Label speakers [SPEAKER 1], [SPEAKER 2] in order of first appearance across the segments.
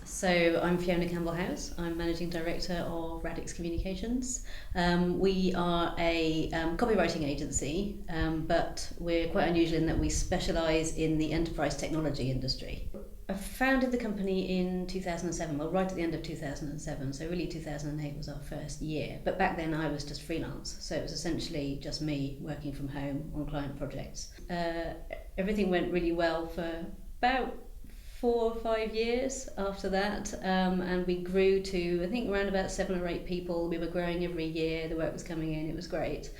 [SPEAKER 1] So I'm Fiona Campbell-House. I'm Managing Director of Radix Communications. We are a copywriting agency, but we're quite unusual in that we specialise in the enterprise technology industry. I founded the company in 2007, well, right at the end of 2007, so really 2008 was our first year. But back then I was just freelance, so it was essentially just me working from home on client projects. Everything went really well for about 4 or 5 years after that, and we grew to I think around about 7 or 8 people. We were growing every year, the work was coming in, it was great.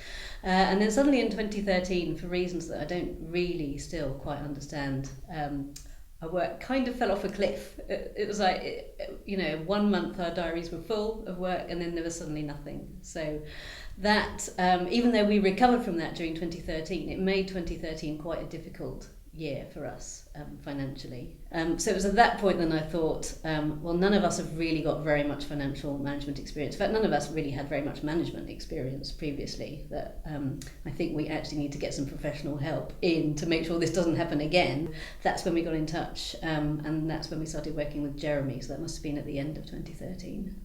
[SPEAKER 1] And then suddenly in 2013, for reasons that I don't really still quite understand, our work kind of fell off a cliff. It was like, 1 month our diaries were full of work and then there was suddenly nothing. So that, even though we recovered from that during 2013, it made 2013 quite a difficult year for us financially. So it was at that point then I thought, none of us have really got very much financial management experience. In fact, none of us really had very much management experience previously. That I think we actually need to get some professional help in to make sure this doesn't happen again. That's when we got in touch, and that's when we started working with Jeremy. So that must have been at the end of 2013.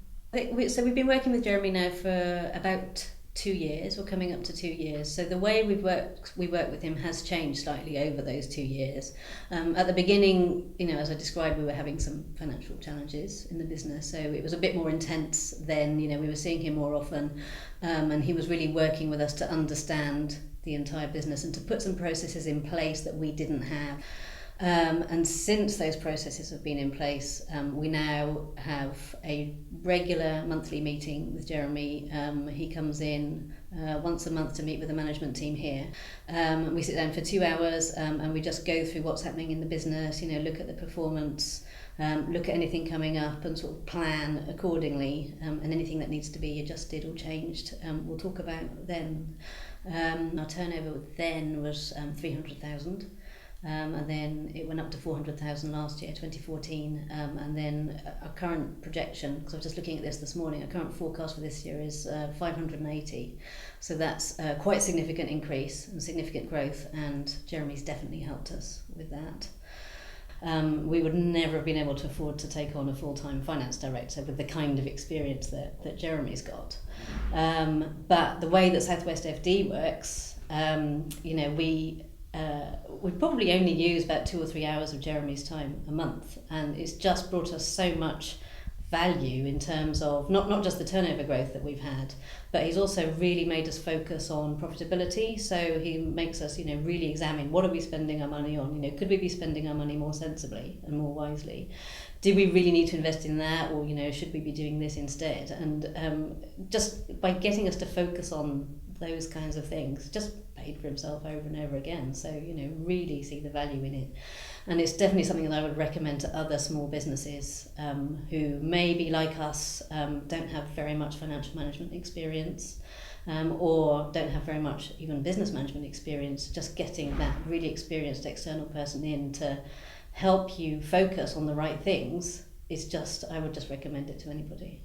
[SPEAKER 1] So we've been working with Jeremy now for about 2 years. We're coming up to 2 years. So the way we work with him has changed slightly over those 2 years. At the beginning, as I described, we were having some financial challenges in the business. So it was a bit more intense then. We were seeing him more often, and he was really working with us to understand the entire business and to put some processes in place that we didn't have. And since those processes have been in place, we now have a regular monthly meeting with Jeremy. He comes in once a month to meet with the management team here. We sit down for 2 hours and we just go through what's happening in the business, look at the performance, look at anything coming up and sort of plan accordingly, and anything that needs to be adjusted or changed, we'll talk about then. Our turnover then was 300,000. And then it went up to 400,000 last year, 2014, and then our current projection, because I was just looking at this morning, our current forecast for this year is 580. So that's quite a significant increase and significant growth, and Jeremy's definitely helped us with that. We would never have been able to afford to take on a full-time finance director with the kind of experience that Jeremy's got. But the way that SouthWest FD works, we probably only use about 2 or 3 hours of Jeremy's time a month, and it's just brought us so much value in terms of not just the turnover growth that we've had, but he's also really made us focus on profitability. So he makes us really examine, what are we spending our money on? Could we be spending our money more sensibly and more wisely? Do we really need to invest in that, or should we be doing this instead? And just by getting us to focus on those kinds of things, just paid for himself over and over again. So really see the value in it, and it's definitely something that I would recommend to other small businesses who maybe like us don't have very much financial management experience, or don't have very much even business management experience. Just getting that really experienced external person in to help you focus on the right things is I would just recommend it to anybody.